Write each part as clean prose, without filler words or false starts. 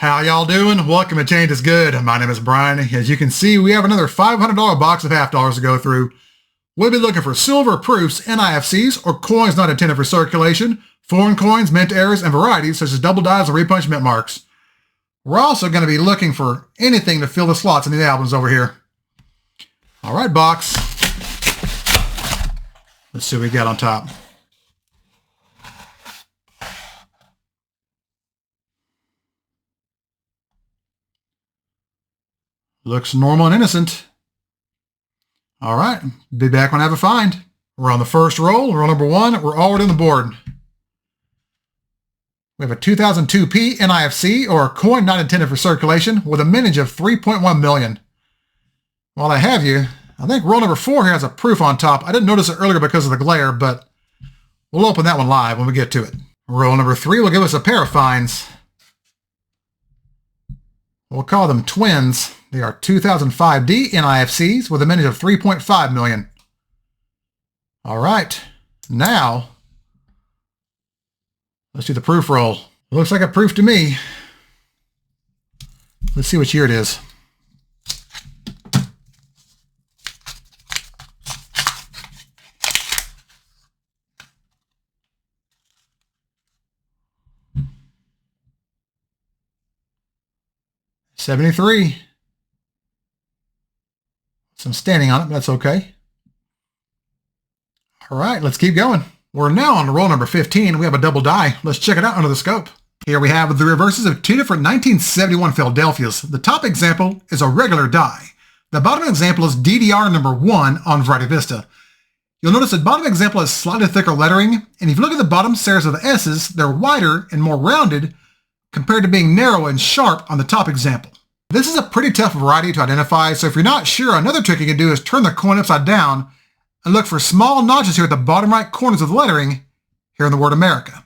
How y'all doing? Welcome to Change is Good. My name is Brian. As you can see, we have another $500 box of half dollars to go through. We'll be looking for silver proofs, NIFCs, or coins not intended for circulation, foreign coins, mint errors, and varieties such as double dies and repunch mint marks. We're also going to be looking for anything to fill the slots in the albums over here. All right, box. Let's see what we got on top. Looks normal and innocent. All right, be back when I have a find. We're on the first roll, roll number 1. We're already on the board. We have a 2002P NIFC, or a coin not intended for circulation, with a mintage of 3.1 million. While I have you, I think roll number 4 here has a proof on top. I didn't notice it earlier because of the glare, but we'll open that one live when we get to it. Roll number 3 will give us a pair of finds. We'll call them twins. They are 2005D NIFCs with a mintage of 3.5 million. All right, now let's do the proof roll. It looks like a proof to me. Let's see which year it is. '73. Some standing on it, but that's okay. All right, let's keep going. We're now on to roll number 15. We have a double die. Let's check it out under the scope. Here we have the reverses of two different 1971 Philadelphias. The top example is a regular die. The bottom example is DDR number 1 on Variety Vista. You'll notice the bottom example has slightly thicker lettering, and if you look at the bottom stairs of the S's, they're wider and more rounded compared to being narrow and sharp on the top example. This is a pretty tough variety to identify, so if you're not sure, another trick you can do is turn the coin upside down and look for small notches here at the bottom right corners of the lettering here in the word America.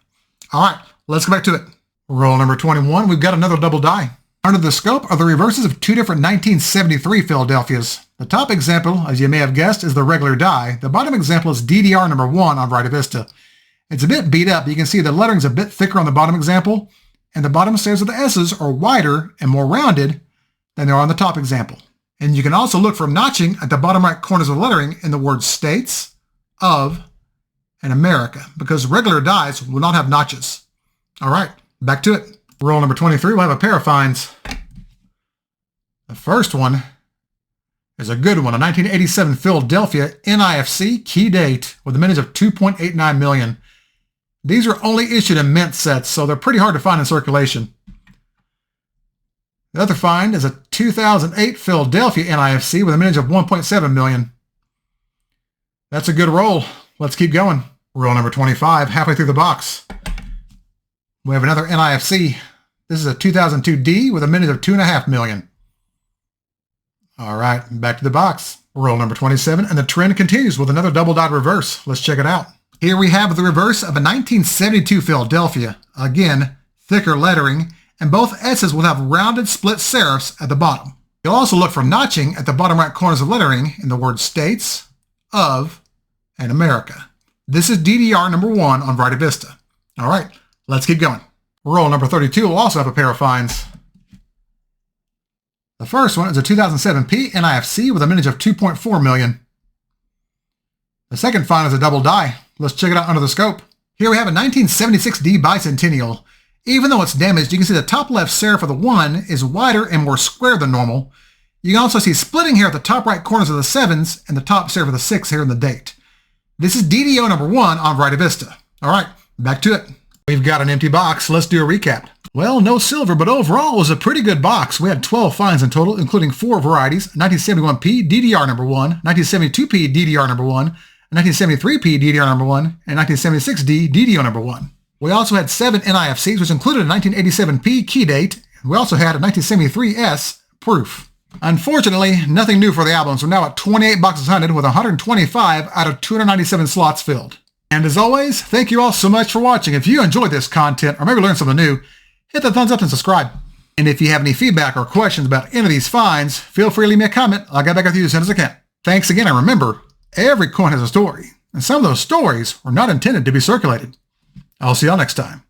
All right, let's go back to it. Roll number 21, we've got another double die. Under the scope are the reverses of two different 1973 Philadelphias. The top example, as you may have guessed, is the regular die. The bottom example is DDR number 1 on Variety Vista. It's a bit beat up. You can see the lettering's a bit thicker on the bottom example, and the bottom stairs of the S's are wider and more rounded than they are on the top example. And you can also look for notching at the bottom right corners of the lettering in the words states, of, and America, because regular dies will not have notches. All right, back to it. Roll number 23, we'll have a pair of finds. The first one is a good one, a 1987 Philadelphia NIFC key date with a mintage of 2.89 million. These are only issued in mint sets, so they're pretty hard to find in circulation. The other find is a 2008 Philadelphia NIFC with a mintage of 1.7 million. That's a good roll. Let's keep going. Roll number 25, halfway through the box. We have another NIFC. This is a 2002D with a mintage of 2.5 million. All right, back to the box. Roll number 27, and the trend continues with another double dot reverse. Let's check it out. Here we have the reverse of a 1972 Philadelphia. Again, thicker lettering, and both S's will have rounded split serifs at the bottom. You'll also look for notching at the bottom right corners of lettering in the words states, of, and America. This is DDR number 1 on Variety Vista. All right, let's keep going. Roll number 32 will also have a pair of finds. The first one is a 2007P NIFC with a mintage of 2.4 million. The second find is a double die. Let's check it out under the scope. Here we have a 1976D Bicentennial. Even though it's damaged, you can see the top left serif of the 1 is wider and more square than normal. You can also see splitting here at the top right corners of the 7s and the top serif of the 6 here in the date. This is DDO number 1 on Variety Vista. All right, back to it. We've got an empty box. Let's do a recap. Well, no silver, but overall it was a pretty good box. We had 12 finds in total, including 4 varieties, 1971P DDR number 1, 1972P DDR number 1, 1973P DDR number 1, and 1976D DDO number 1. We also had 7 NIFCs, which included a 1987P key date. We also had a 1973S proof. Unfortunately, nothing new for the albums. We're now at 28 boxes hunted with 125 out of 297 slots filled. And as always, thank you all so much for watching. If you enjoyed this content or maybe learned something new, hit the thumbs up and subscribe. And if you have any feedback or questions about any of these finds, feel free to leave me a comment. I'll get back with you as soon as I can. Thanks again, and remember, every coin has a story, and some of those stories were not intended to be circulated. I'll see y'all next time.